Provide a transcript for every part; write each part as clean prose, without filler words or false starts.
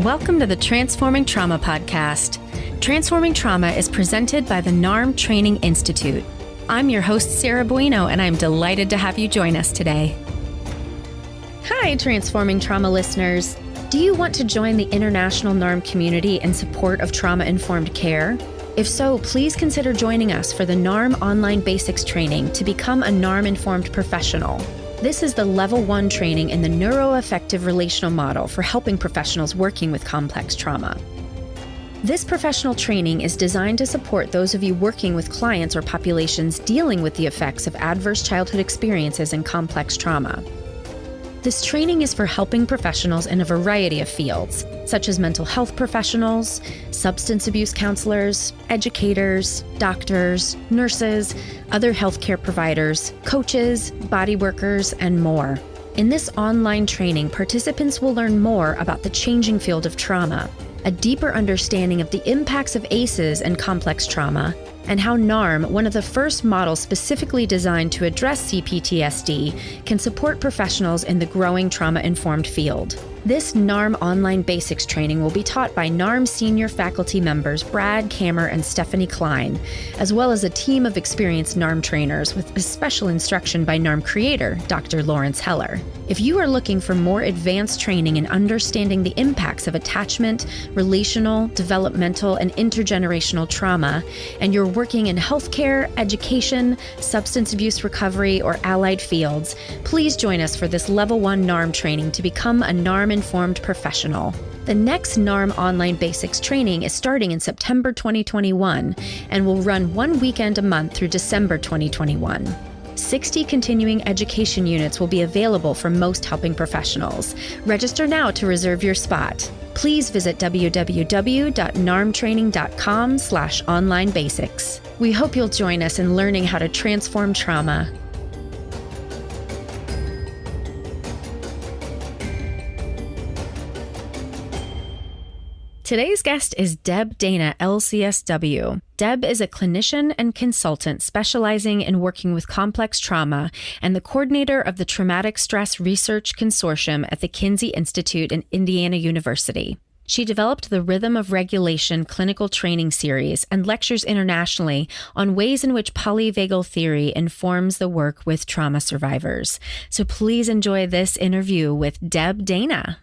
Welcome to the Transforming Trauma podcast. Transforming Trauma is presented by the NARM Training Institute. I'm your host, Sarah Bueno, and I'm delighted to have you join us today. Hi, Transforming Trauma listeners. Do you want to join the international NARM community in support of trauma-informed care? If so, please consider joining us for the NARM Online Basics training to become a NARM-informed professional. This is the Level 1 training in the Neuroeffective relational model for helping professionals working with complex trauma. This professional training is designed to support those of you working with clients or populations dealing with the effects of adverse childhood experiences and complex trauma. This training is for helping professionals in a variety of fields, such as mental health professionals, substance abuse counselors, educators, doctors, nurses, other healthcare providers, coaches, body workers, and more. In this online training, participants will learn more about the changing field of trauma, a deeper understanding of the impacts of ACEs and complex trauma, and how NARM, one of the first models specifically designed to address CPTSD, can support professionals in the growing trauma-informed field. This NARM Online Basics training will be taught by NARM senior faculty members Brad Kammer and Stephanie Klein, as well as a team of experienced NARM trainers with special instruction by NARM creator, Dr. Lawrence Heller. If you are looking for more advanced training in understanding the impacts of attachment, relational, developmental, and intergenerational trauma, and you're working in healthcare, education, substance abuse recovery, or allied fields, please join us for this Level 1 NARM training to become a NARM-informed professional. The next NARM Online Basics training is starting in September 2021 and will run 1 weekend a month through December 2021. 60 continuing education units will be available for most helping professionals. Register now to reserve your spot. Please visit www.narmtraining.com/onlinebasics. We hope you'll join us in learning how to transform trauma. Today's guest is Deb Dana, LCSW. Deb is a clinician and consultant specializing in working with complex trauma and the coordinator of the Traumatic Stress Research Consortium at the Kinsey Institute and Indiana University. She developed the Rhythm of Regulation clinical training series and lectures internationally on ways in which Polyvagal Theory informs the work with trauma survivors. So please enjoy this interview with Deb Dana.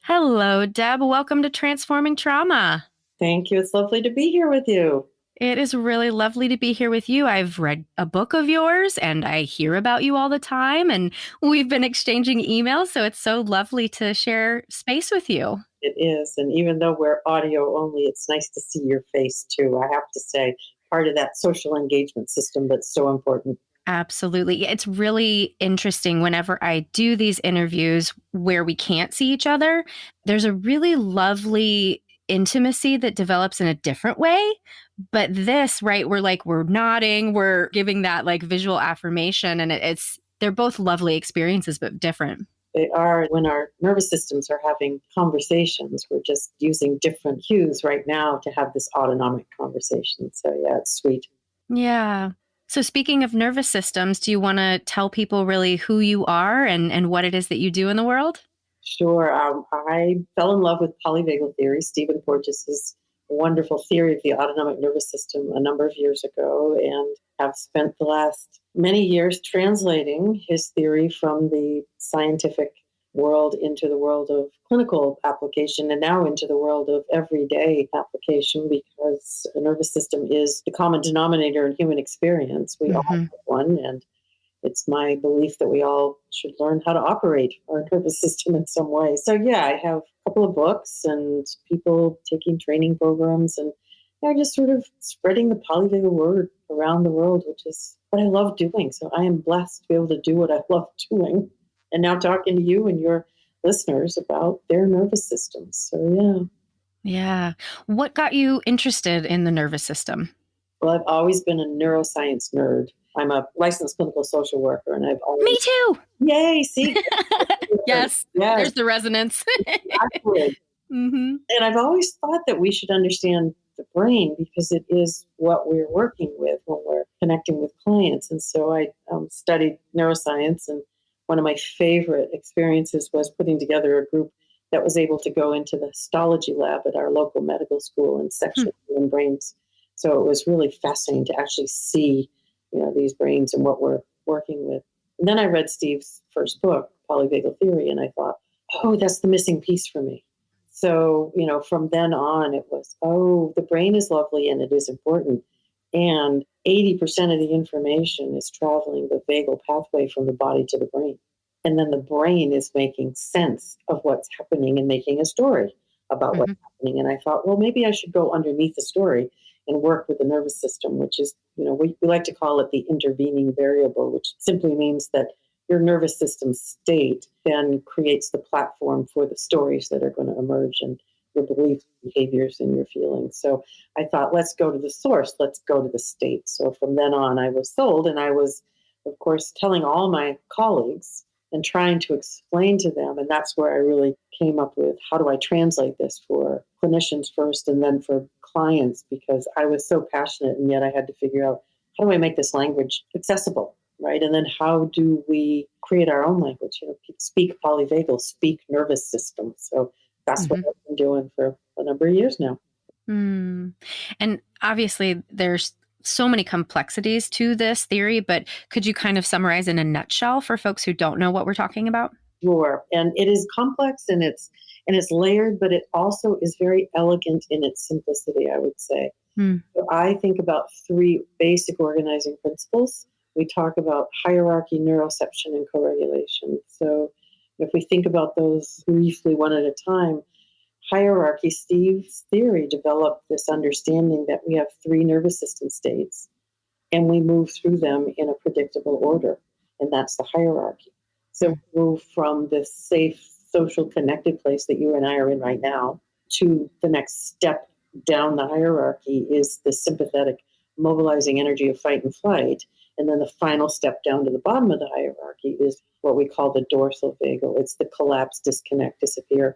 Hello, Deb. Welcome to Transforming Trauma. Thank you. It's lovely to be here with you. It is really lovely to be here with you. I've read a book of yours and I hear about you all the time, and we've been exchanging emails, so it's so lovely to share space with you. It is. And even though we're audio only, it's nice to see your face too. I have to say, part of that social engagement system that's so important. Absolutely. It's really interesting whenever I do these interviews where we can't see each other. There's a really lovely intimacy that develops in a different way. But this, right, we're nodding, we're giving that like visual affirmation, and they're both lovely experiences, but different. They are. When our nervous systems are having conversations, we're just using different cues right now to have this autonomic conversation. So yeah, it's sweet. Yeah. So speaking of nervous systems, do you want to tell people really who you are and what it is that you do in the world? Sure. I fell in love with Polyvagal Theory, Stephen Porges' wonderful theory of the autonomic nervous system a number of years ago, and have spent the last many years translating his theory from the scientific world into the world of clinical application and now into the world of everyday application, because the nervous system is the common denominator in human experience. We all have one, and it's my belief that we all should learn how to operate our nervous system in some way. So yeah, I have a couple of books and people taking training programs, and just sort of spreading the polyvagal word around the world, which is what I love doing. So I am blessed to be able to do what I love doing. And now talking to you and your listeners about their nervous systems. So, yeah. Yeah. What got you interested in the nervous system? Well, I've always been a neuroscience nerd. I'm a licensed clinical social worker, and I've always... Me too! Yay, see? Yes, there's the resonance. Exactly. And I've always thought that we should understand the brain because it is what we're working with when we're connecting with clients. And so I studied neuroscience, and one of my favorite experiences was putting together a group that was able to go into the histology lab at our local medical school and section human brains. So it was really fascinating to actually see, these brains and what we're working with. And then I read Steve's first book, Polyvagal Theory, and I thought, oh, that's the missing piece for me. So, from then on, it was, the brain is lovely and it is important. And 80% of the information is traveling the vagal pathway from the body to the brain. And then the brain is making sense of what's happening and making a story about what's happening. And I thought, well, maybe I should go underneath the story and work with the nervous system, which is, we like to call it the intervening variable, which simply means that your nervous system state then creates the platform for the stories that are going to emerge and your beliefs, behaviors, and your feelings. So I thought, let's go to the source. Let's go to the state. So from then on, I was sold, and I was, of course, telling all my colleagues and trying to explain to them. And that's where I really came up with, how do I translate this for clinicians first and then for clients? Because I was so passionate, and yet I had to figure out, how do I make this language accessible? Right. And then how do we create our own language? Speak polyvagal, speak nervous system. So that's what I've been doing for a number of years now. And obviously there's so many complexities to this theory, but could you kind of summarize in a nutshell for folks who don't know what we're talking about? Sure. And it is complex and it's layered, but it also is very elegant in its simplicity, I would say. So I think about three basic organizing principles. We talk about hierarchy, neuroception, and co-regulation. So if we think about those briefly one at a time, hierarchy, Steve's theory developed this understanding that we have three nervous system states and we move through them in a predictable order. And that's the hierarchy. So we move from this safe, social, connected place that you and I are in right now to the next step down the hierarchy is the sympathetic, mobilizing energy of fight and flight. And then the final step down to the bottom of the hierarchy is what we call the dorsal vagal. It's the collapse, disconnect, disappear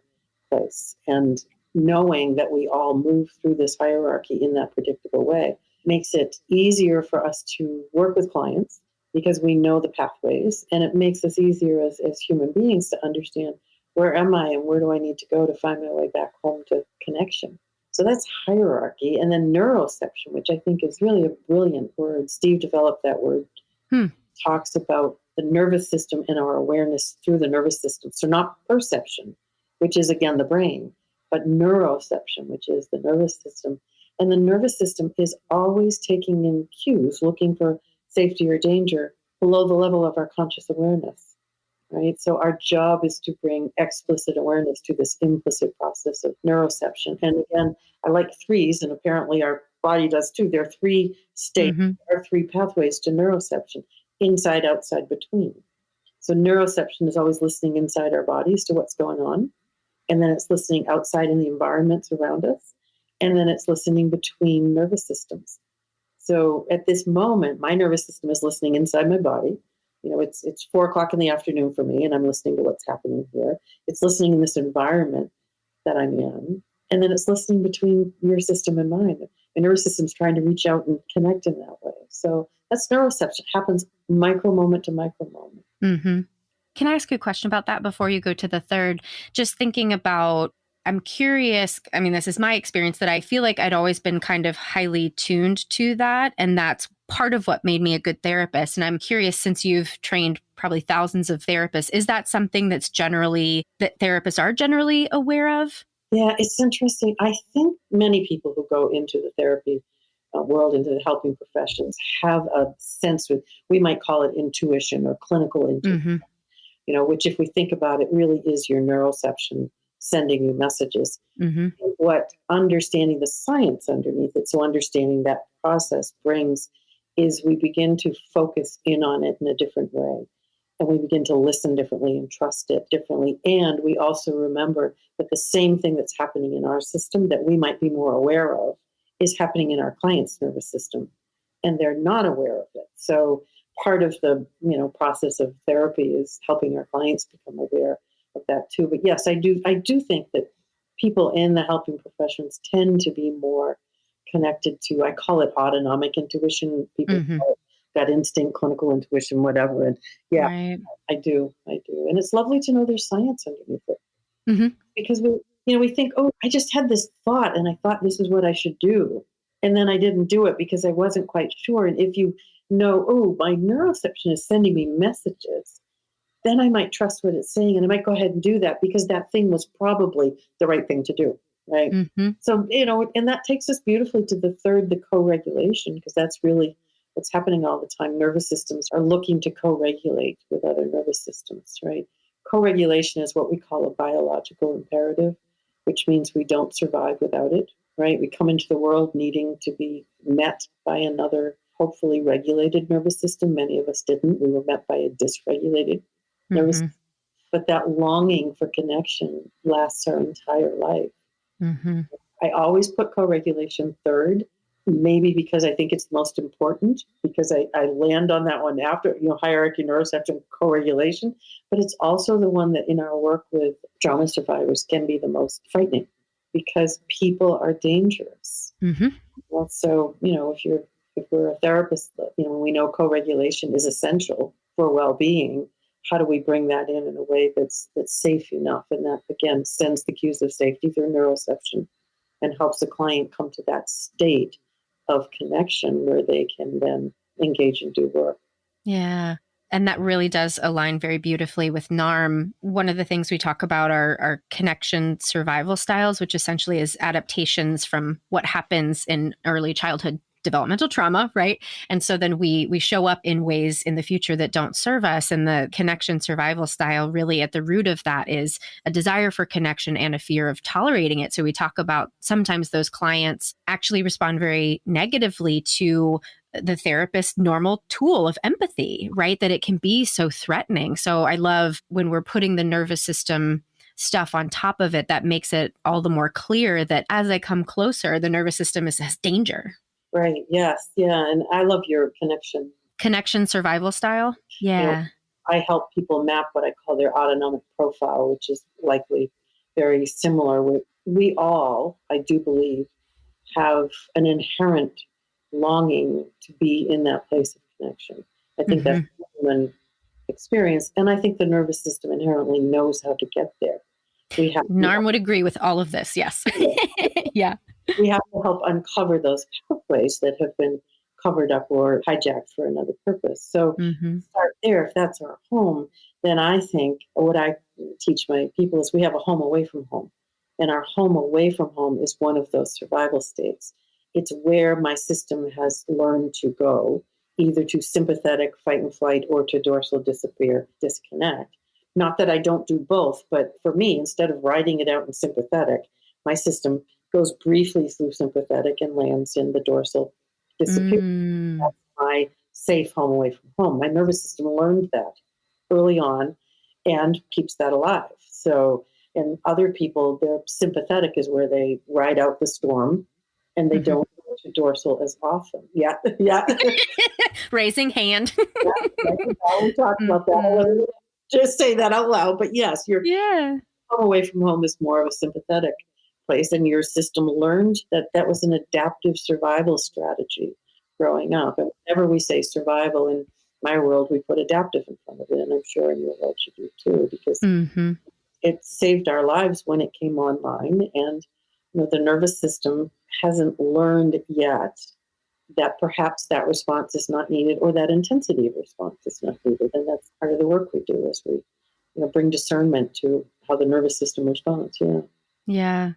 place. And knowing that we all move through this hierarchy in that predictable way makes it easier for us to work with clients because we know the pathways. And it makes us easier as human beings to understand, where am I and where do I need to go to find my way back home to connection? So that's hierarchy. And then neuroception, which I think is really a brilliant word. Steve developed that word. Talks about the nervous system and our awareness through the nervous system. So not perception, which is, again, the brain, but neuroception, which is the nervous system. And the nervous system is always taking in cues, looking for safety or danger below the level of our conscious awareness. Right? So our job is to bring explicit awareness to this implicit process of neuroception. And again, I like threes, and apparently our body does too. There are three states, or three pathways to neuroception: inside, outside, between. So neuroception is always listening inside our bodies to what's going on. And then it's listening outside in the environments around us. And then it's listening between nervous systems. So at this moment, my nervous system is listening inside my body. It's 4:00 in the afternoon for me, and I'm listening to what's happening here. It's listening in this environment that I'm in. And then it's listening between your system and mine. My nervous system's trying to reach out and connect in that way. So that's neuroception. It happens micro moment to micro moment. Can I ask you a question about that before you go to the third? Just thinking about, I'm curious. I mean, this is my experience that I feel like I'd always been kind of highly tuned to that. And that's part of what made me a good therapist. And I'm curious, since you've trained probably thousands of therapists, is that something that therapists are generally aware of? Yeah, it's interesting. I think many people who go into the therapy world, into the helping professions, have a sense of, we might call it intuition or clinical intuition, which, if we think about it, really is your neuroception sending you messages. What understanding the science underneath it, so understanding that process brings, is we begin to focus in on it in a different way. And we begin to listen differently and trust it differently. And we also remember that the same thing that's happening in our system that we might be more aware of is happening in our client's nervous system. And they're not aware of it. So part of the process of therapy is helping our clients become aware of that too. But yes, I do think that people in the helping professions tend to be more connected to, I call it autonomic intuition. People call it gut instinct, clinical intuition, whatever. And yeah, right. I do. And it's lovely to know there's science underneath it. Because we think, oh, I just had this thought and I thought this is what I should do. And then I didn't do it because I wasn't quite sure. And if you know, oh, my neuroception is sending me messages, then I might trust what it's saying and I might go ahead and do that because that thing was probably the right thing to do. Right. So, and that takes us beautifully to the third, the co-regulation, because that's really what's happening all the time. Nervous systems are looking to co-regulate with other nervous systems, right? Co-regulation is what we call a biological imperative, which means we don't survive without it, right? We come into the world needing to be met by another, hopefully regulated nervous system. Many of us didn't. We were met by a dysregulated nervous system. But that longing for connection lasts our entire life. I always put co-regulation third, maybe because I think it's the most important, because I land on that one after, hierarchy, neuroception, co-regulation. But it's also the one that in our work with trauma survivors can be the most frightening because people are dangerous. Well, so, if we're a therapist, we know co-regulation is essential for well-being. How do we bring that in a way that's safe enough? And that, again, sends the cues of safety through neuroception and helps the client come to that state of connection where they can then engage and do work. Yeah. And that really does align very beautifully with NARM. One of the things we talk about are connection survival styles, which essentially is adaptations from what happens in early childhood developmental trauma, right? And so then we show up in ways in the future that don't serve us. And the connection survival style, really at the root of that is a desire for connection and a fear of tolerating it. So we talk about sometimes those clients actually respond very negatively to the therapist's normal tool of empathy, right? That it can be so threatening. So I love when we're putting the nervous system stuff on top of it, that makes it all the more clear that as I come closer, the nervous system has danger. Right. Yes. Yeah. And I love your connection survival style. Yeah. I help people map what I call their autonomic profile, which is likely very similar. We all, I do believe, have an inherent longing to be in that place of connection. I think that's a human experience. And I think the nervous system inherently knows how to get there. NARM would agree with all of this. Yes. Yeah. We have to help uncover those pathways that have been covered up or hijacked for another purpose. So start there. If that's our home, then I think what I teach my people is we have a home away from home. And our home away from home is one of those survival states. It's where my system has learned to go, either to sympathetic, fight and flight, or to dorsal, disappear, disconnect. Not that I don't do both, but for me, instead of riding it out in sympathetic, my system goes briefly through sympathetic and lands in the dorsal, disappear. That's my safe home away from home. My nervous system learned that early on and keeps that alive. So, and other people, their sympathetic is where they ride out the storm and they don't go to dorsal as often. Yeah. Yeah. Raising hand. We talked about that. Just say that out loud. But yes, your home away from home is more of a sympathetic place, and your system learned that was an adaptive survival strategy growing up. And whenever we say survival in my world, we put adaptive in front of it, and I'm sure in your world you do too, because it saved our lives when it came online. And the nervous system hasn't learned yet that perhaps that response is not needed or that intensity of response is not needed. And that's part of the work we do as we bring discernment to how the nervous system responds. Yeah.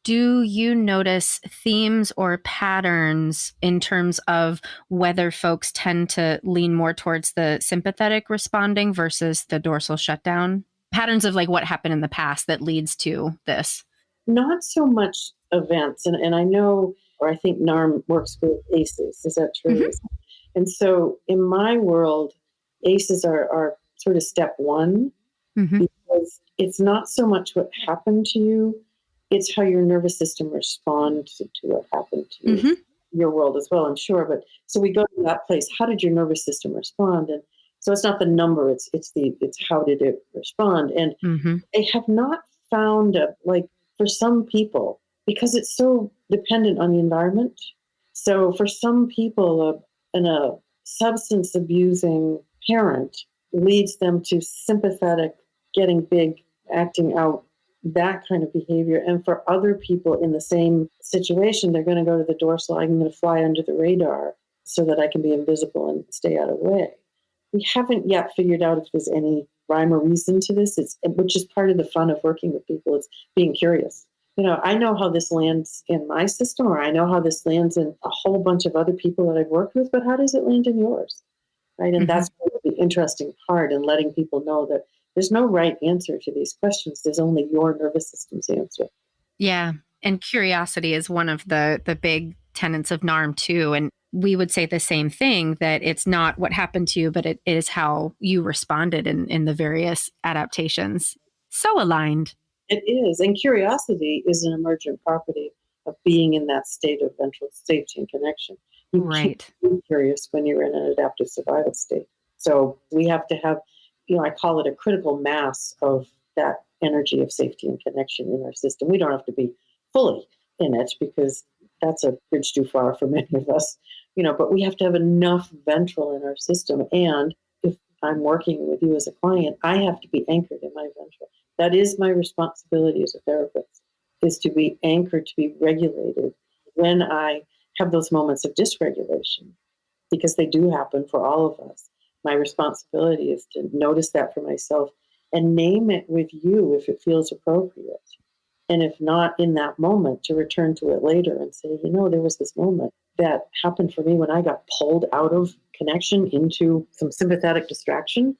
Do you notice themes or patterns in terms of whether folks tend to lean more towards the sympathetic responding versus the dorsal shutdown? Patterns of like what happened in the past that leads to this? Not so much events. And I know, or I think NARM works with ACEs. Is that true? And so in my world, ACEs are sort of step one, because it's not so much what happened to you, it's how your nervous system responds to what happened to you. Your world as well, I'm sure. But so we go to that place. How did your nervous system respond? And so it's not the number, it's how did it respond? And they have not found for some people, because it's so dependent on the environment. So for some people, a substance abusing parent leads them to sympathetic, getting big, acting out that kind of behavior. And for other people in the same situation, they're going to go to the dorsal. I'm going to fly under the radar so that I can be invisible and stay out of the way. We haven't yet figured out if there's any rhyme or reason to this, which is part of the fun of working with people. It's being curious. I know how this lands in my system, or I know how this lands in a whole bunch of other people that I've worked with, but how does it land in yours? Right? And that's the interesting part in letting people know that there's no right answer to these questions. There's only your nervous system's answer. Yeah. And curiosity is one of the big tenets of NARM too. And we would say the same thing, that it's not what happened to you, but it is how you responded in the various adaptations. So aligned. It is. And curiosity is an emergent property of being in that state of ventral safety and connection. You Right. can't be curious when you're in an adaptive survival state. So we have to have, I call it a critical mass of that energy of safety and connection in our system. We don't have to be fully in it because that's a bridge too far for many of us, but we have to have enough ventral in our system. And if I'm working with you as a client, I have to be anchored in my ventral. That is my responsibility as a therapist, is to be anchored, to be regulated when I have those moments of dysregulation, because they do happen for all of us. My responsibility is to notice that for myself and name it with you if it feels appropriate. And if not in that moment, to return to it later and say, there was this moment that happened for me when I got pulled out of connection into some sympathetic distraction.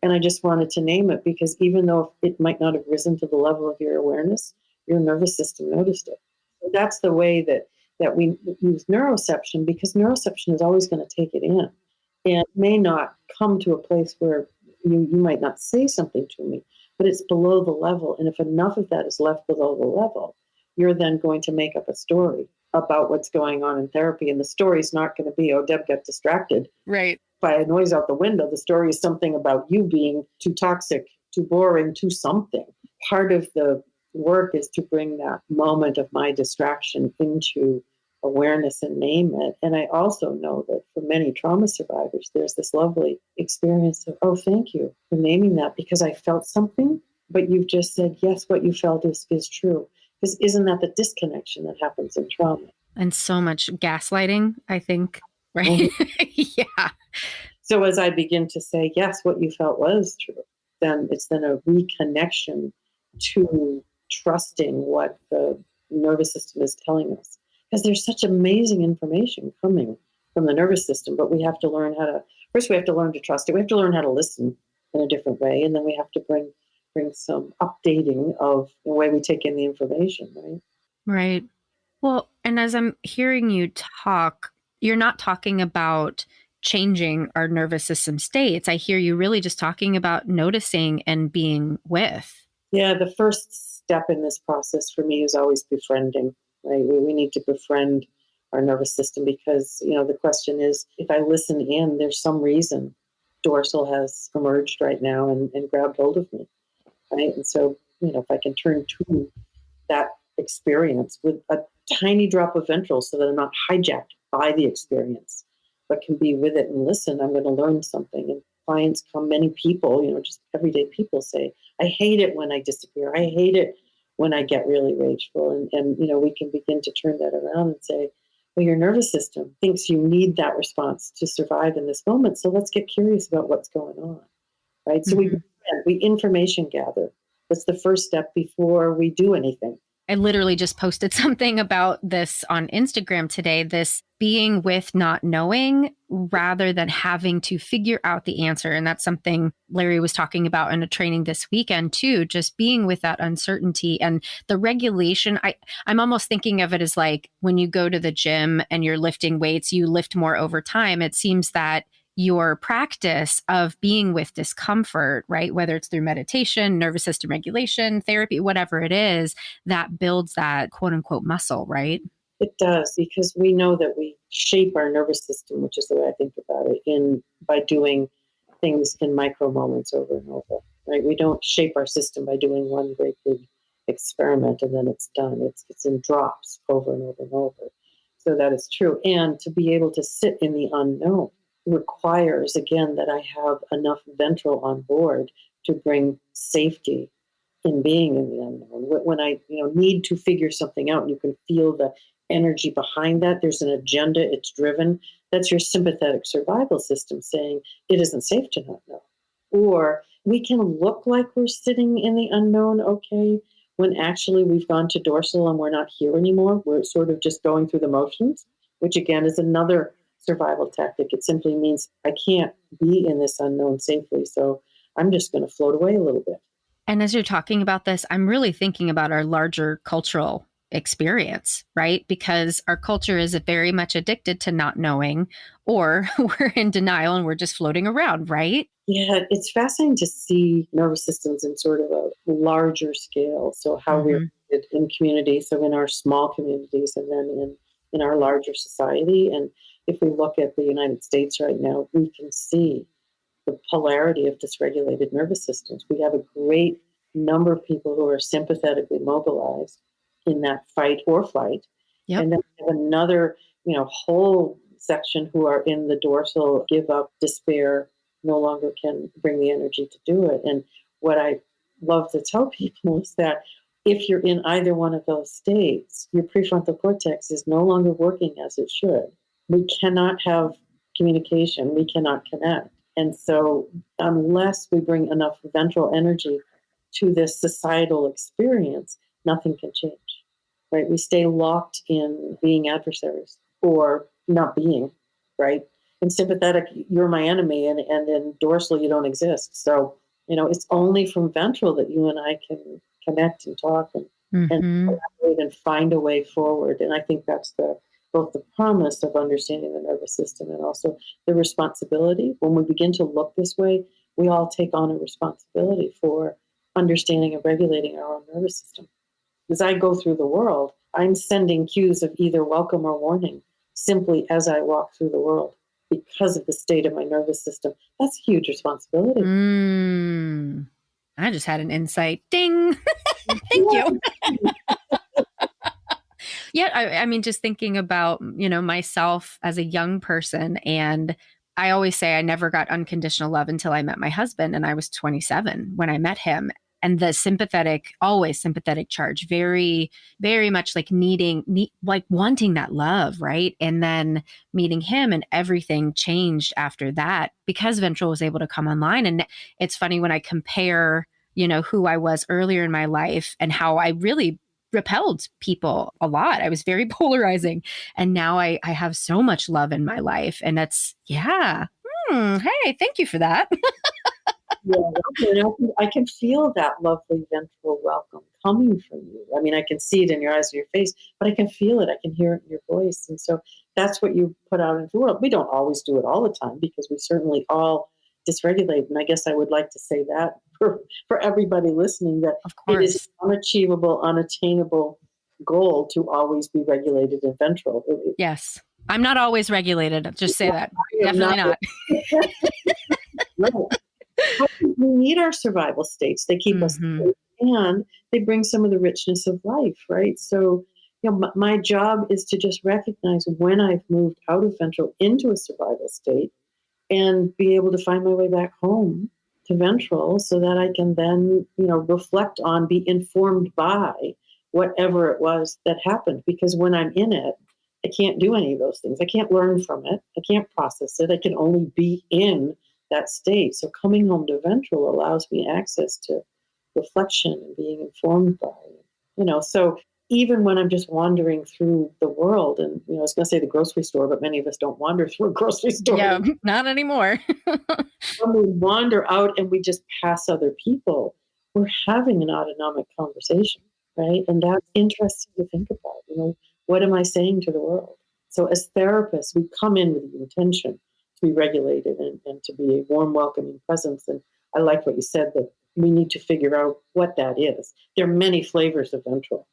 And I just wanted to name it because even though it might not have risen to the level of your awareness, your nervous system noticed it. So that's the way that we use neuroception, because neuroception is always going to take it in. And it may not come to a place where you might not say something to me, but it's below the level. And if enough of that is left below the level, you're then going to make up a story about what's going on in therapy. And the story's not going to be, Deb got distracted. Right. By a noise out the window. The story is something about you being too toxic, too boring, too something. Part of the work is to bring that moment of my distraction into awareness and name it. And I also know that for many trauma survivors, there's this lovely experience of, thank you for naming that, because I felt something, but you've just said, yes, what you felt is true. Because isn't that the disconnection that happens in trauma? And so much gaslighting, I think, right? Yeah. So as I begin to say, yes, what you felt was true, then it's then a reconnection to trusting what the nervous system is telling us. Because there's such amazing information coming from the nervous system, but we have to learn first we have to learn to trust it. We have to learn how to listen in a different way. And then we have to bring some updating of the way we take in the information, right? Right. Well, and as I'm hearing you talk, you're not talking about changing our nervous system states. I hear you really just talking about noticing and being with. Yeah, the first step in this process for me is always befriending, right? We need to befriend our nervous system because, the question is, if I listen in, there's some reason dorsal has emerged right now and grabbed hold of me, right? And so, if I can turn to that experience with a tiny drop of ventral so that I'm not hijacked by the experience, but can be with it and listen, I'm going to learn something. And clients come, many people, just everyday people say, I hate it when I disappear. I hate it when I get really rageful. And we can begin to turn that around and say, well, your nervous system thinks you need that response to survive in this moment. So let's get curious about what's going on, right? So we information gather. That's the first step before we do anything. I literally just posted something about this on Instagram today, this being with not knowing rather than having to figure out the answer. And that's something Larry was talking about in a training this weekend too, just being with that uncertainty and the regulation. I'm almost thinking of it as like when you go to the gym and you're lifting weights, you lift more over time. It seems that your practice of being with discomfort, right? Whether it's through meditation, nervous system regulation, therapy, whatever it is, that builds that quote unquote muscle, right? It does, because we know that we shape our nervous system, which is the way I think about it, by doing things in micro moments over and over, right? We don't shape our system by doing one great big experiment and then it's done. It's in drops over and over and over. So that is true. And to be able to sit in the unknown requires, again, that I have enough ventral on board to bring safety in being in the unknown. When I need to figure something out, and you can feel the energy behind that. There's an agenda. It's driven. That's your sympathetic survival system saying it isn't safe to not know. Or we can look like we're sitting in the unknown, okay, when actually we've gone to dorsal and we're not here anymore. We're sort of just going through the motions, which again is another survival tactic. It simply means I can't be in this unknown safely, so I'm just going to float away a little bit. And as you're talking about this, I'm really thinking about our larger cultural experience, right? Because our culture is very much addicted to not knowing, or we're in denial and we're just floating around, right? Yeah, it's fascinating to see nervous systems in sort of a larger scale. So how we're in communities, so in our small communities, and then in our larger society. And if we look at the United States right now, we can see the polarity of dysregulated nervous systems. We have a great number of people who are sympathetically mobilized in that fight or flight. Yep. And then we have another, whole section who are in the dorsal, give up, despair, no longer can bring the energy to do it. And what I love to tell people is that if you're in either one of those states, your prefrontal cortex is no longer working as it should. We cannot have communication. We cannot connect. And so unless we bring enough ventral energy to this societal experience, nothing can change, right? We stay locked in being adversaries or not being, right? In sympathetic, you're my enemy, and in dorsal, you don't exist. So, it's only from ventral that you and I can connect and talk and collaborate and find a way forward. And I think that's both the promise of understanding the nervous system and also the responsibility. When we begin to look this way, we all take on a responsibility for understanding and regulating our own nervous system. As I go through the world, I'm sending cues of either welcome or warning simply as I walk through the world because of the state of my nervous system. That's a huge responsibility. I just had an insight. Ding. Thank you. Yeah, I mean, just thinking about, myself as a young person, and I always say I never got unconditional love until I met my husband, and I was 27 when I met him. And the always sympathetic charge, very, very much like wanting that love, right? And then meeting him, and everything changed after that because ventral was able to come online. And it's funny when I compare, who I was earlier in my life and how I really repelled people a lot. I was very polarizing. And now I have so much love in my life. And that's, yeah. Hey, thank you for that. Yeah, I can feel that lovely ventral welcome coming from you. I mean, I can see it in your eyes and your face, but I can feel it. I can hear it in your voice. And so that's what you put out into the world. We don't always do it all the time because we certainly all dysregulate. And I guess I would like to say that for everybody listening, that it is an unachievable, unattainable goal to always be regulated in ventral. Yes. I'm not always regulated. Just say that. Definitely not. No. We need our survival states. They keep us safe, and they bring some of the richness of life, right? So, my job is to just recognize when I've moved out of ventral into a survival state and be able to find my way back home to ventral so that I can then, reflect on, be informed by whatever it was that happened. Because when I'm in it, I can't do any of those things. I can't learn from it. I can't process it. I can only be in that state. So coming home to ventral allows me access to reflection and being informed by it. So even when I'm just wandering through the world, and I was going to say the grocery store, but many of us don't wander through a grocery store. Yeah, not anymore. When we wander out and we just pass other people, we're having an autonomic conversation, right? And that's interesting to think about. What am I saying to the world? So as therapists, we come in with the intention to be regulated and to be a warm, welcoming presence. And I like what you said, that we need to figure out what that is. There are many flavors of ventral.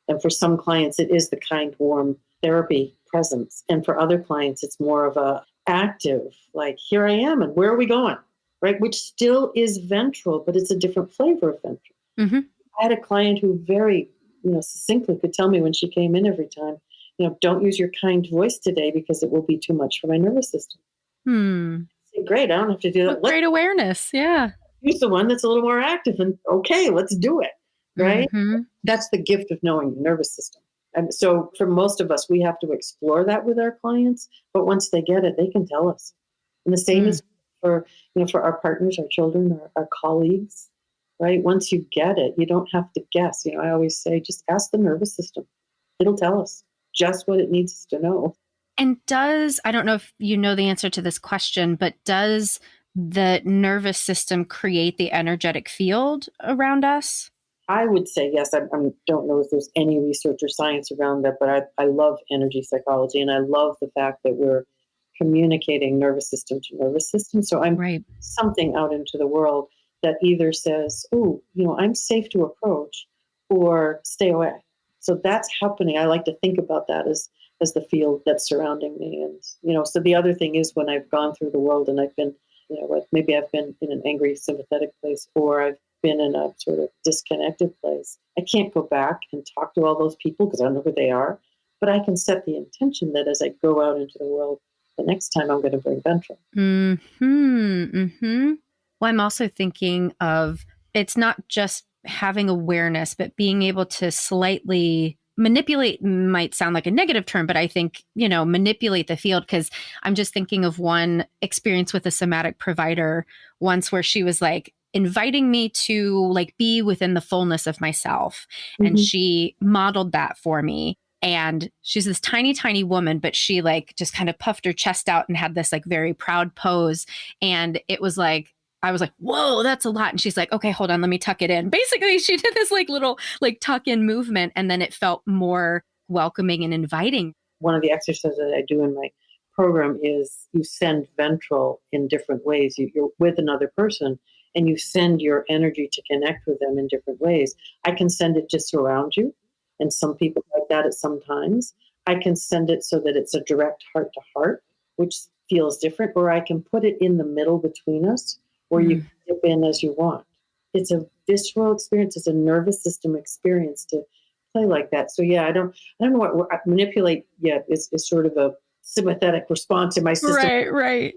And for some clients, it is the kind, warm therapy presence. And for other clients, it's more of a active, like, here I am, and where are we going, right? Which still is ventral, but it's a different flavor of ventral. I had a client who very, succinctly could tell me when she came in every time, don't use your kind voice today because it will be too much for my nervous system. Say, great, I don't have to do that. Great awareness, yeah. Use the one that's a little more active, and okay, let's do it. right? Mm-hmm. That's the gift of knowing the nervous system. And so for most of us, we have to explore that with our clients. But once they get it, they can tell us. And the same is for, for our partners, our children, our colleagues, right? Once you get it, you don't have to guess. I always say, just ask the nervous system. It'll tell us just what it needs us to know. And I don't know if you know the answer to this question, but does the nervous system create the energetic field around us? I would say yes. I don't know if there's any research or science around that, but I love energy psychology, and I love the fact that we're communicating nervous system to nervous system. So I'm Right. something out into the world that either says, oh, I'm safe to approach, or stay away. So that's happening. I like to think about that as the field that's surrounding me. And, so the other thing is when I've gone through the world and I've been, maybe I've been in an angry, sympathetic place, or I've been in a sort of disconnected place. I can't go back and talk to all those people because I don't know who they are, but I can set the intention that as I go out into the world, the next time I'm going to bring ventral. Well, I'm also thinking of, it's not just having awareness, but being able to slightly manipulate, might sound like a negative term, but I think, manipulate the field, because I'm just thinking of one experience with a somatic provider once where she was like inviting me to like be within the fullness of myself. And she modeled that for me. And she's this tiny, tiny woman, but she like just kind of puffed her chest out and had this like very proud pose. And it was like, I was like, whoa, that's a lot. And she's like, okay, hold on, let me tuck it in. Basically, she did this like little like tuck in movement. And then it felt more welcoming and inviting. One of the exercises that I do in my program is you send ventral in different ways. You're with another person and you send your energy to connect with them in different ways. I can send it just around you. And some people like that at some times. I can send it so that it's a direct heart to heart, which feels different, or I can put it in the middle between us, where you can dip in as you want. It's a visceral experience. It's a nervous system experience to play like that. So yeah, I don't know what manipulate yet is sort of a sympathetic response in my system. Right.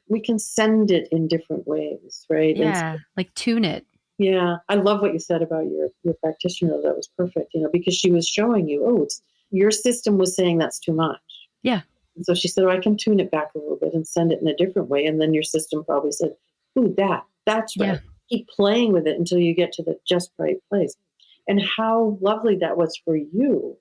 We can send it in different ways, right? Yeah, And so, like tune it. yeah, I love what you said about your practitioner. That was perfect, because she was showing you, it's your system was saying that's too much. Yeah. And so she said, I can tune it back a little bit and send it in a different way. And then your system probably said, ooh, that's right. Yeah. Keep playing with it until you get to the just right place. And how lovely that was for you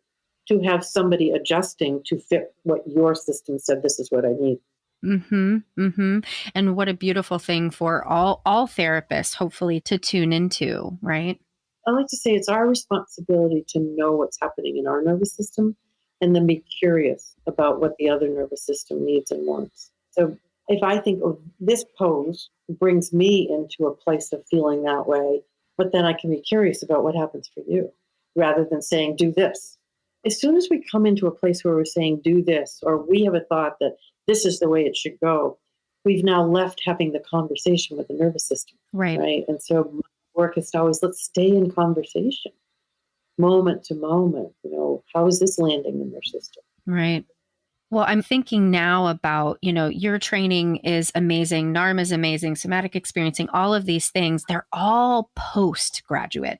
to have somebody adjusting to fit what your system said, this is what I need. And what a beautiful thing for all therapists, hopefully, to tune into, right? I like to say it's our responsibility to know what's happening in our nervous system and then be curious about what the other nervous system needs and wants. So if I think, this pose brings me into a place of feeling that way, but then I can be curious about what happens for you rather than saying, do this. As soon as we come into a place where we're saying, do this, or we have a thought that this is the way it should go, we've now left having the conversation with the nervous system. Right. And so my work is to always, let's stay in conversation, moment to moment. How is this landing in their system? Right. Well, I'm thinking now about, your training is amazing. NARM is amazing. Somatic experiencing, all of these things, they're all postgraduate.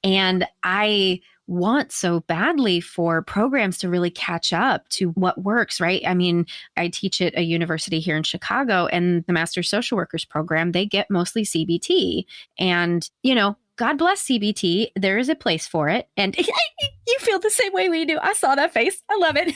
And I want so badly for programs to really catch up to what works, right? I mean, I teach at a university here in Chicago, and the Master Social Workers program, they get mostly CBT. And, God bless CBT. There is a place for it. And you feel the same way we do. I saw that face. I love it.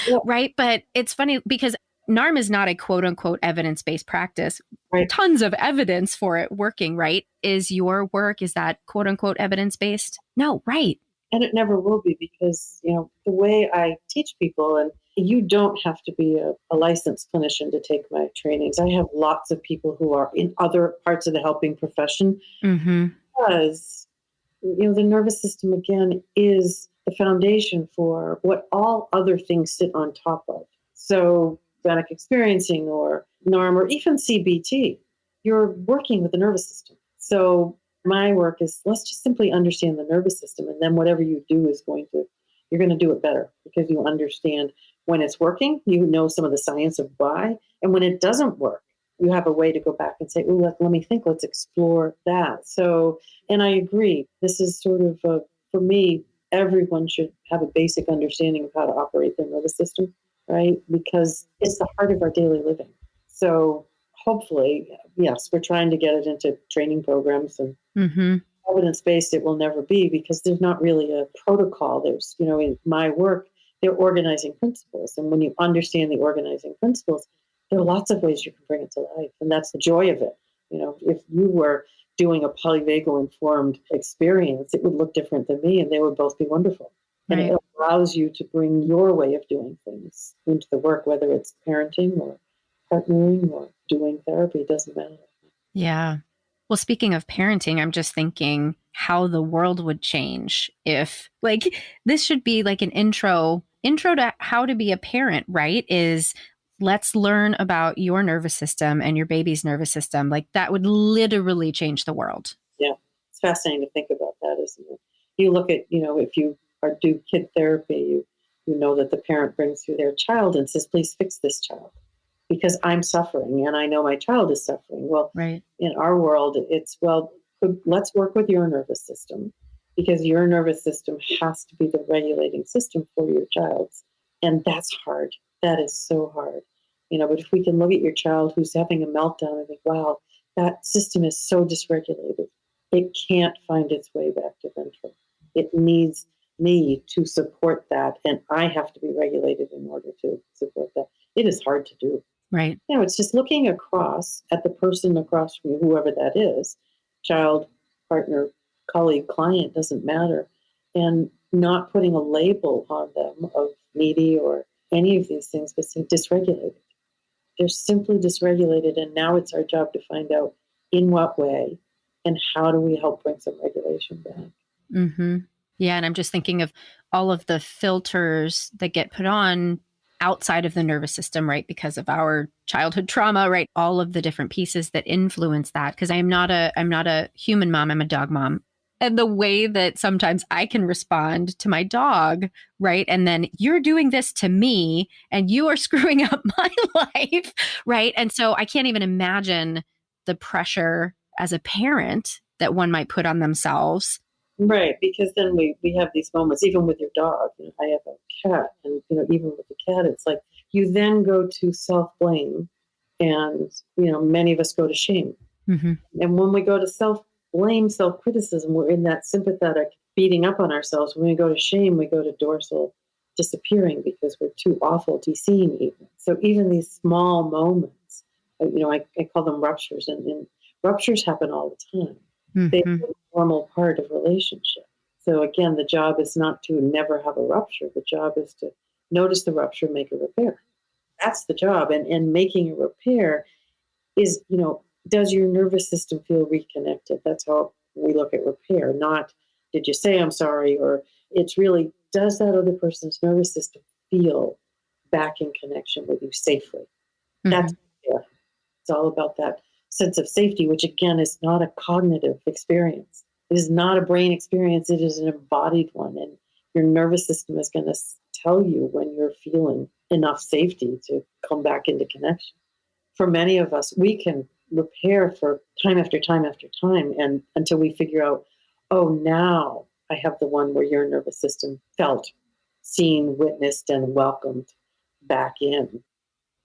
Yeah. Right. But it's funny because NARM is not a quote unquote evidence-based practice. Right. Tons of evidence for it working, right? Is your work, is that quote unquote evidence-based? No, right. And it never will be because, the way I teach people, and you don't have to be a licensed clinician to take my trainings. I have lots of people who are in other parts of the helping profession because, the nervous system, again, is the foundation for what all other things sit on top of. So somatic experiencing or NARM or even CBT, you're working with the nervous system. So my work is, let's just simply understand the nervous system. And then whatever you do you're going to do it better because you understand when it's working, some of the science of why, and when it doesn't work, you have a way to go back and say, oh, let me think, let's explore that. So, and I agree, this is sort of, for me, everyone should have a basic understanding of how to operate their nervous system, right? Because it's the heart of our daily living. So hopefully, yes, we're trying to get it into training programs, and evidence-based it will never be, because there's not really a protocol. There's, in my work, they're organizing principles. And when you understand the organizing principles, there are lots of ways you can bring it to life. And that's the joy of it. If you were doing a polyvagal informed experience, it would look different than me, and they would both be wonderful. Right. And it allows you to bring your way of doing things into the work, whether it's parenting or partnering or doing therapy, it doesn't matter. Yeah. Well, speaking of parenting, I'm just thinking how the world would change if, this should be like an intro to how to be a parent, right? Is let's learn about your nervous system and your baby's nervous system. That would literally change the world. Yeah. It's fascinating to think about that, isn't it? You look at, if you do kid therapy, you know that the parent brings through their child and says, please fix this child, because I'm suffering and I know my child is suffering. Well, right. In our world, it's, let's work with your nervous system, because your nervous system has to be the regulating system for your child's. And that's hard. That is so hard. But if we can look at your child who's having a meltdown and think, wow, that system is so dysregulated, it can't find its way back to ventral. It needs me to support that, and I have to be regulated in order to support that. It is hard to do. Right. It's just looking across at the person across from you, whoever that is, child, partner, colleague, client, doesn't matter, and not putting a label on them of needy or any of these things, but saying dysregulated. They're simply dysregulated, and now it's our job to find out in what way and how do we help bring some regulation back. Mm-hmm. Yeah, and I'm just thinking of all of the filters that get put on outside of the nervous system, right? Because of our childhood trauma, right? All of the different pieces that influence that. Because I'm not a human mom, I'm a dog mom. And the way that sometimes I can respond to my dog, right? And then you're doing this to me and you are screwing up my life, right? And so I can't even imagine the pressure as a parent that one might put on themselves. Right, because then we have these moments, even with your dog. I have a cat, and even with the cat, it's like you then go to self-blame, and many of us go to shame. Mm-hmm. And when we go to self-blame, self-criticism, we're in that sympathetic beating up on ourselves. When we go to shame, we go to dorsal disappearing because we're too awful to be seen even. So even these small moments, I call them ruptures, and ruptures happen all the time. Mm-hmm. They're a normal part of relationship. So again, the job is not to never have a rupture. The job is to notice the rupture, make a repair. That's the job. And making a repair is, does your nervous system feel reconnected? That's how we look at repair. Not, did you say I'm sorry? Or it's really, does that other person's nervous system feel back in connection with you safely? Mm-hmm. That's repair. It's all about that sense of safety, which again is not a cognitive experience. It is not a brain experience. It is an embodied one. And your nervous system is going to tell you when you're feeling enough safety to come back into connection. For many of us, we can repair for time after time after time, and until we figure out, oh, now I have the one where your nervous system felt seen, witnessed, and welcomed back in.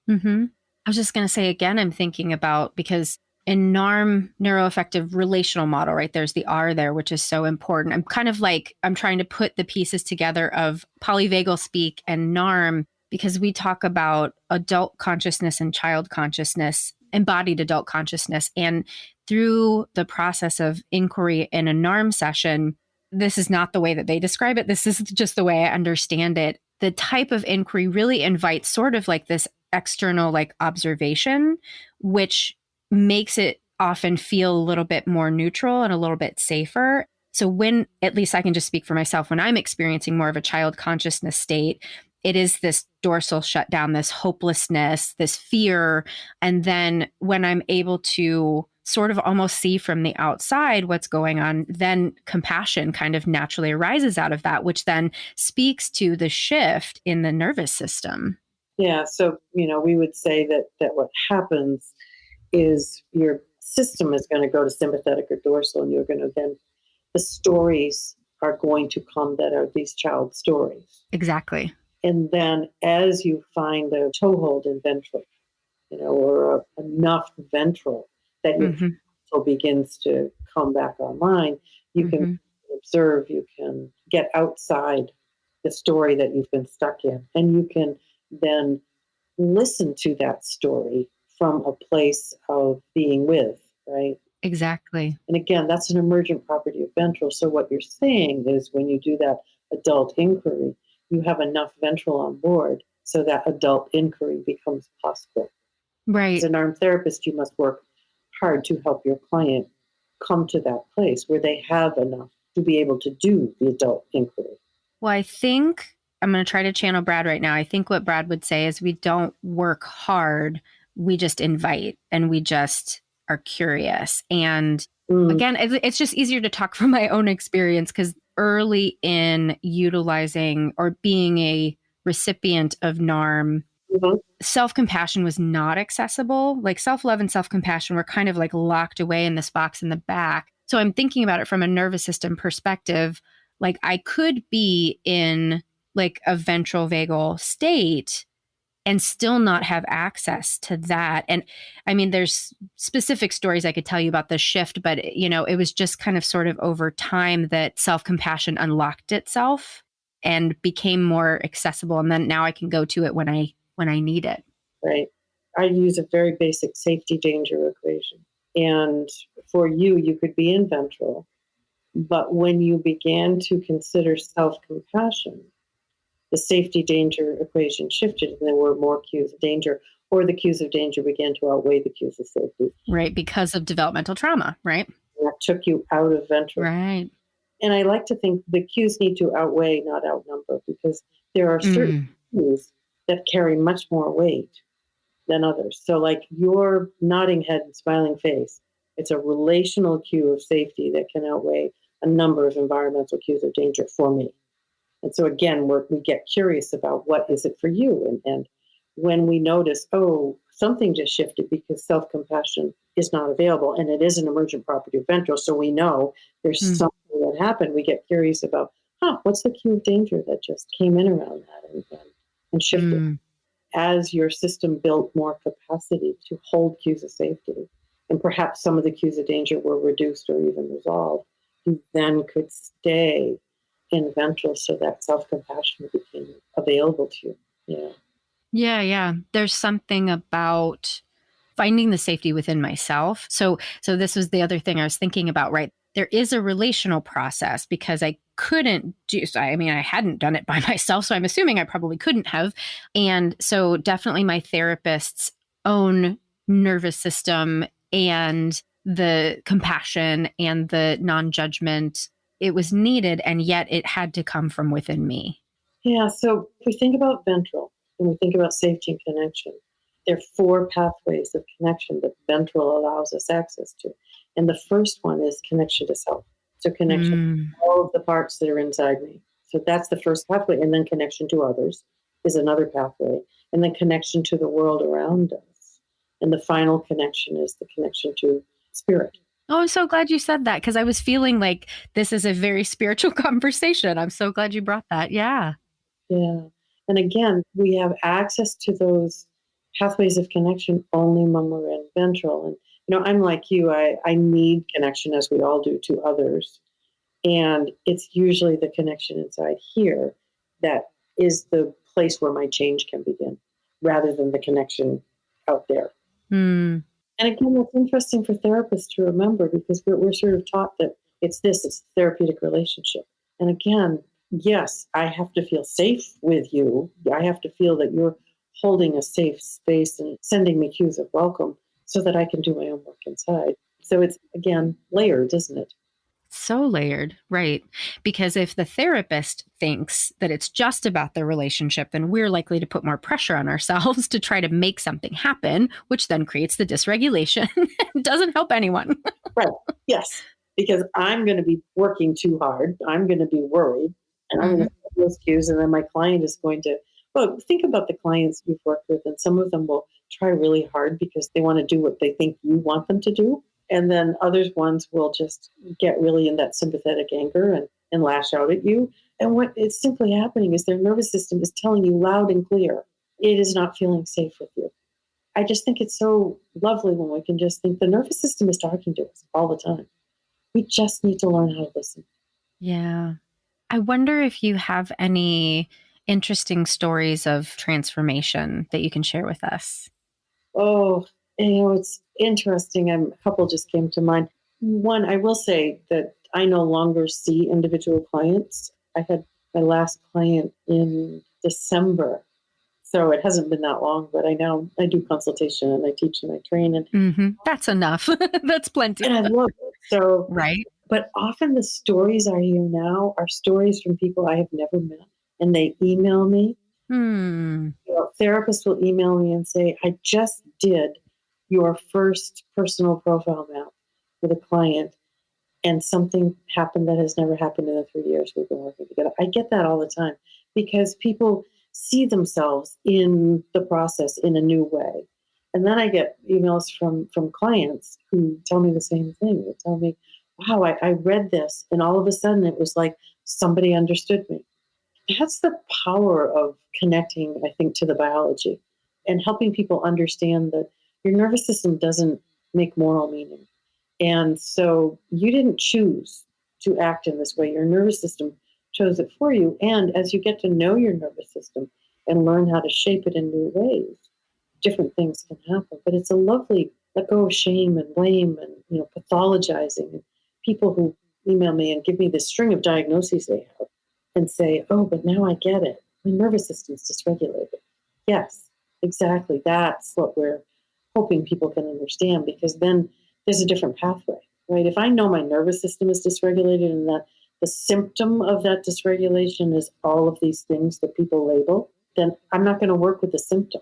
Mm-hmm. I was just going to say again, I'm thinking about, because in NARM, neuroeffective relational model, right? There's the R there, which is so important. I'm trying to put the pieces together of polyvagal speak and NARM, because we talk about adult consciousness and child consciousness, embodied adult consciousness. And through the process of inquiry in a NARM session, this is not the way that they describe it. This is just the way I understand it. The type of inquiry really invites sort of like this external observation, which makes it often feel a little bit more neutral and a little bit safer. So when, at least I can just speak for myself, when I'm experiencing more of a child consciousness state, it is this dorsal shutdown, this hopelessness, this fear. And then when I'm able to sort of almost see from the outside what's going on, then compassion kind of naturally arises out of that, which then speaks to the shift in the nervous system. Yeah. So, we would say that what happens is your system is going to go to sympathetic or dorsal, and you're going to then, the stories are going to come that are these child stories. Exactly. And then as you find a toehold in ventral, or enough ventral that your ventral begins to come back online, you can observe, you can get outside the story that you've been stuck in, and you can then listen to that story from a place of being with, right? Exactly. And again, that's an emergent property of ventral. So what you're saying is when you do that adult inquiry, you have enough ventral on board so that adult inquiry becomes possible. Right. As an armed therapist, you must work hard to help your client come to that place where they have enough to be able to do the adult inquiry. Well, I think I'm going to try to channel Brad right now. I think what Brad would say is we don't work hard. We just invite and we just are curious. And again, it's just easier to talk from my own experience because early in utilizing or being a recipient of NARM, self-compassion was not accessible. Like self-love and self-compassion were kind of like locked away in this box in the back. So I'm thinking about it from a nervous system perspective. Like I could be in like a ventral vagal state and still not have access to that. And I mean, there's specific stories I could tell you about the shift, but it was just kind of sort of over time that self-compassion unlocked itself and became more accessible. And then now I can go to it when I need it. Right. I use a very basic safety danger equation. And for you could be in ventral, but when you began to consider self-compassion, the safety danger equation shifted and there were more cues of danger, or the cues of danger began to outweigh the cues of safety. Right, because of developmental trauma, right? And that took you out of ventral. Right. And I like to think the cues need to outweigh, not outnumber, because there are certain cues that carry much more weight than others. So like your nodding head and smiling face, it's a relational cue of safety that can outweigh a number of environmental cues of danger for me. And so again, we get curious about what is it for you? And when we notice, something just shifted because self-compassion is not available, and it is an emergent property of ventral, so we know there's something that happened, we get curious about, what's the cue of danger that just came in around that and shifted? As your system built more capacity to hold cues of safety, and perhaps some of the cues of danger were reduced or even resolved, you then could stay in ventral so that self-compassion became available to you. Yeah. There's something about finding the safety within myself. So this was the other thing I was thinking about, right? There is a relational process because I couldn't I hadn't done it by myself, so I'm assuming I probably couldn't have. And so definitely my therapist's own nervous system and the compassion and the non-judgment, it was needed, and yet it had to come from within me. Yeah, so if we think about ventral and we think about safety and connection, there are 4 pathways of connection that ventral allows us access to. And the first one is connection to self. So connection to all of the parts that are inside me. So that's the first pathway. And then connection to others is another pathway. And then connection to the world around us. And the final connection is the connection to spirit. Oh, I'm so glad you said that because I was feeling like this is a very spiritual conversation. I'm so glad you brought that. Yeah. Yeah. And again, we have access to those pathways of connection only when we're in ventral. And, I'm like you, I need connection, as we all do, to others. And it's usually the connection inside here that is the place where my change can begin, rather than the connection out there. And again, that's interesting for therapists to remember because we're sort of taught that it's a therapeutic relationship. And again, yes, I have to feel safe with you. I have to feel that you're holding a safe space and sending me cues of welcome so that I can do my own work inside. So it's, again, layered, isn't it? So layered, right? Because if the therapist thinks that it's just about the relationship, then we're likely to put more pressure on ourselves to try to make something happen, which then creates the dysregulation. It doesn't help anyone. Right. Yes. Because I'm going to be working too hard. I'm going to be worried. And I'm going to get those cues. And then my client is going to, think about the clients you've worked with. And some of them will try really hard because they want to do what they think you want them to do. And then ones will just get really in that sympathetic anger and lash out at you. And what is simply happening is their nervous system is telling you loud and clear, it is not feeling safe with you. I just think it's so lovely when we can just think the nervous system is talking to us all the time. We just need to learn how to listen. Yeah. I wonder if you have any interesting stories of transformation that you can share with us. Oh, it's interesting. A couple just came to mind. One, I will say that I no longer see individual clients. I had my last client in December. So it hasn't been that long, but I do consultation and I teach and I train. And That's enough. That's plenty. And I love it. So, right. But often the stories I hear now are stories from people I have never met. And they email me. Therapists will email me and say, I just did your first personal profile map with a client and something happened that has never happened in the 3 years we've been working together. I get that all the time because people see themselves in the process in a new way. And then I get emails from clients who tell me the same thing. They tell me, wow, I read this and all of a sudden it was like somebody understood me. That's the power of connecting, I think, to the biology and helping people understand that your nervous system doesn't make moral meaning. And so you didn't choose to act in this way. Your nervous system chose it for you. And as you get to know your nervous system and learn how to shape it in new ways, different things can happen. But it's a lovely let go of shame and blame and pathologizing. And people who email me and give me this string of diagnoses they have and say, oh, but now I get it. My nervous system's dysregulated. Yes, exactly. That's what we're hoping people can understand, because then there's a different pathway, right? If I know my nervous system is dysregulated and that the symptom of that dysregulation is all of these things that people label, then I'm not going to work with the symptom.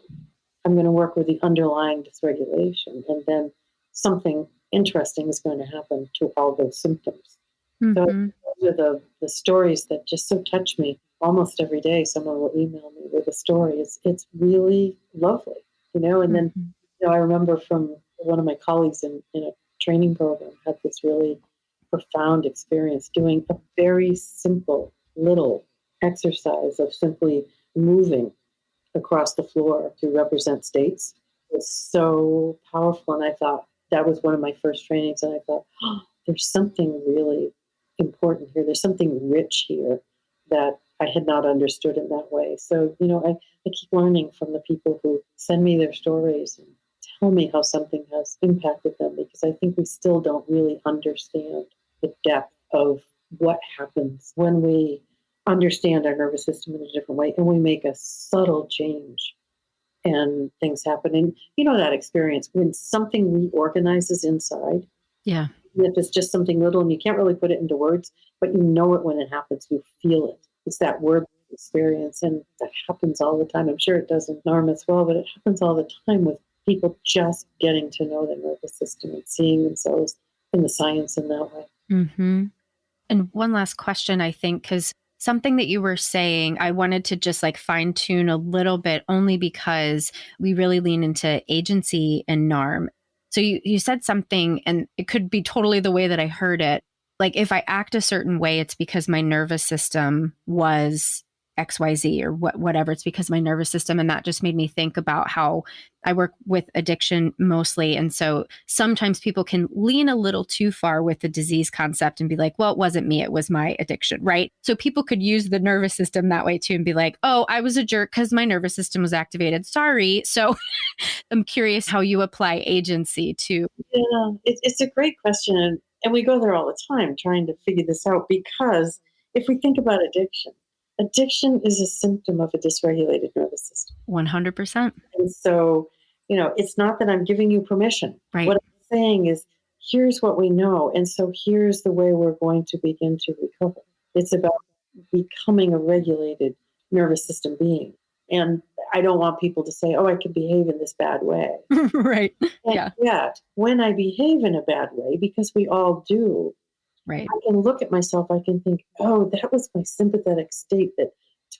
I'm going to work with the underlying dysregulation. And then something interesting is going to happen to all those symptoms. So those are the stories that just so touch me. Almost every day, someone will email me with a story. It's really lovely, And then, I remember from one of my colleagues in a training program had this really profound experience doing a very simple little exercise of simply moving across the floor to represent states. It was so powerful, and I thought that was one of my first trainings. And I thought, there's something really important here. There's something rich here that I had not understood in that way. So, I keep learning from the people who send me their stories and tell me how something has impacted them, because I think we still don't really understand the depth of what happens when we understand our nervous system in a different way and we make a subtle change and things happen. And that experience when something reorganizes inside. Yeah. If it's just something little and you can't really put it into words, but you know it when it happens, you feel it. It's that word experience, and that happens all the time. I'm sure it does in NARM as well, but it happens all the time with people just getting to know the nervous system and seeing themselves in the science in that way. And one last question, I think, because something that you were saying, I wanted to just fine tune a little bit, only because we really lean into agency and NARM. So you said something, and it could be totally the way that I heard it. Like, if I act a certain way, it's because my nervous system was XYZ or whatever. It's because my nervous system. And that just made me think about how I work with addiction mostly. And so sometimes people can lean a little too far with the disease concept and be like, well, it wasn't me, it was my addiction, right? So people could use the nervous system that way too and be like, oh, I was a jerk because my nervous system was activated. Sorry. So I'm curious how you apply agency to. Yeah, it's a great question. And we go there all the time trying to figure this out, because if we think about addiction is a symptom of a dysregulated nervous system. 100%. And so, it's not that I'm giving you permission. Right. What I'm saying is, here's what we know. And so here's the way we're going to begin to recover. It's about becoming a regulated nervous system being. And I don't want people to say, oh, I can behave in this bad way. Right. And yeah. yet, when I behave in a bad way, because we all do, right. I can look at myself, I can think, oh, that was my sympathetic state that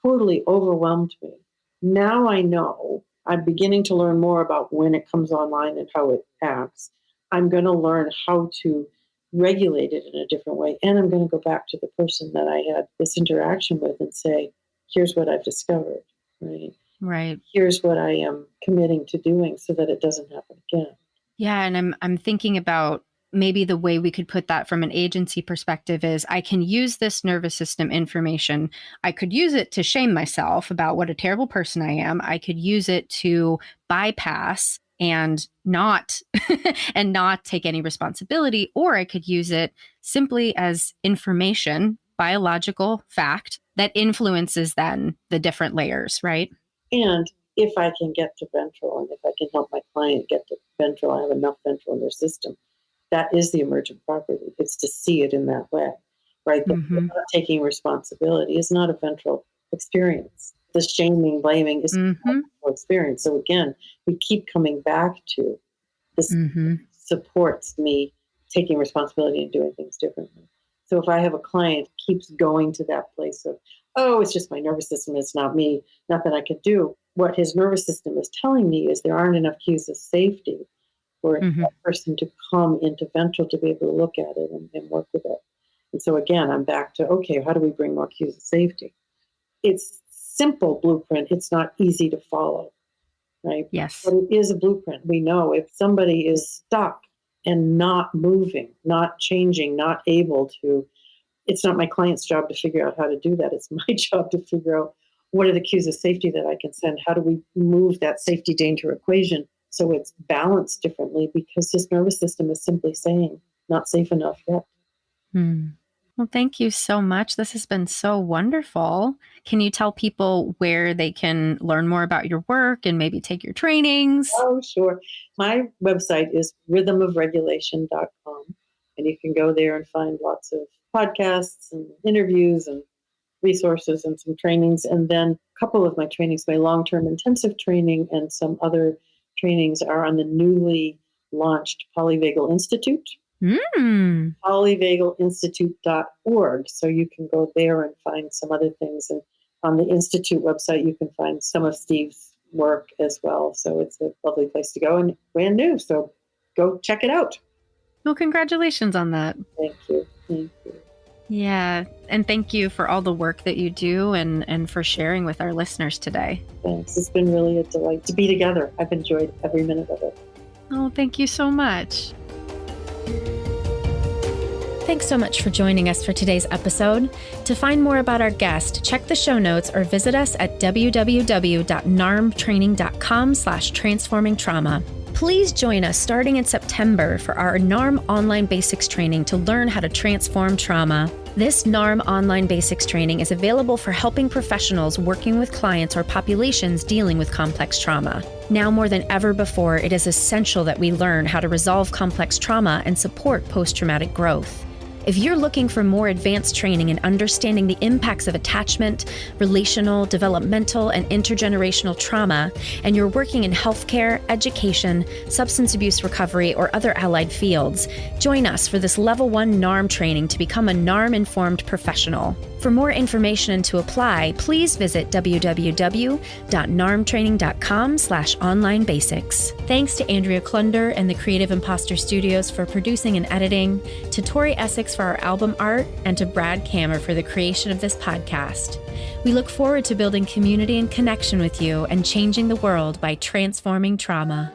totally overwhelmed me. Now I know I'm beginning to learn more about when it comes online and how it acts. I'm going to learn how to regulate it in a different way. And I'm going to go back to the person that I had this interaction with and say, here's what I've discovered, right? Right. Here's what I am committing to doing so that it doesn't happen again. Yeah. And I'm thinking about maybe the way we could put that from an agency perspective is I can use this nervous system information. I could use it to shame myself about what a terrible person I am. I could use it to bypass and not and not take any responsibility, or I could use it simply as information, biological fact that influences then the different layers, right? And if I can get to ventral, and if I can help my client get to ventral, I have enough ventral in their system. That is the emergent property. It's to see it in that way, right? Mm-hmm. Not taking responsibility is not a ventral experience. The shaming, blaming is not a ventral experience. So again, we keep coming back to this supports me taking responsibility and doing things differently. So if I have a client keeps going to that place of, oh, it's just my nervous system, it's not me, nothing I can do. What his nervous system is telling me is there aren't enough cues of safety for that person to come into ventral to be able to look at it and work with it. And so again, I'm back to, okay, how do we bring more cues of safety? It's simple blueprint. It's not easy to follow, right? Yes. But it is a blueprint. We know if somebody is stuck and not moving, not changing, not able to, it's not my client's job to figure out how to do that. It's my job to figure out what are the cues of safety that I can send? How do we move that safety danger equation so it's balanced differently, because his nervous system is simply saying, not safe enough yet. Well, thank you so much. This has been so wonderful. Can you tell people where they can learn more about your work and maybe take your trainings? Oh, sure. My website is rhythmofregulation.com, and you can go there and find lots of podcasts and interviews and resources and some trainings. And then a couple of my trainings, my long-term intensive training and some other trainings are on the newly launched Polyvagal Institute. Polyvagalinstitute.org. So you can go there and find some other things. And on the Institute website, you can find some of Steve's work as well. So it's a lovely place to go and brand new. So go check it out. Well, congratulations on that. Thank you. Thank you. Yeah. And thank you for all the work that you do and for sharing with our listeners today. Thanks. It's been really a delight to be together. I've enjoyed every minute of it. Oh, thank you so much. Thanks so much for joining us for today's episode. To find more about our guest, check the show notes or visit us at www.narmtraining.com/transformingtrauma. Please join us starting in September for our NARM Online Basics training to learn how to transform trauma. This NARM Online Basics training is available for helping professionals working with clients or populations dealing with complex trauma. Now more than ever before, it is essential that we learn how to resolve complex trauma and support post-traumatic growth. If you're looking for more advanced training in understanding the impacts of attachment, relational, developmental, and intergenerational trauma, and you're working in healthcare, education, substance abuse recovery, or other allied fields, join us for this Level 1 NARM training to become a NARM-informed professional. For more information and to apply, please visit www.narmtraining.com/online-basics. Thanks to Andrea Klunder and the Creative Imposter Studios for producing and editing, to Tori Essex for our album art, and to Brad Kammer for the creation of this podcast. We look forward to building community and connection with you and changing the world by transforming trauma.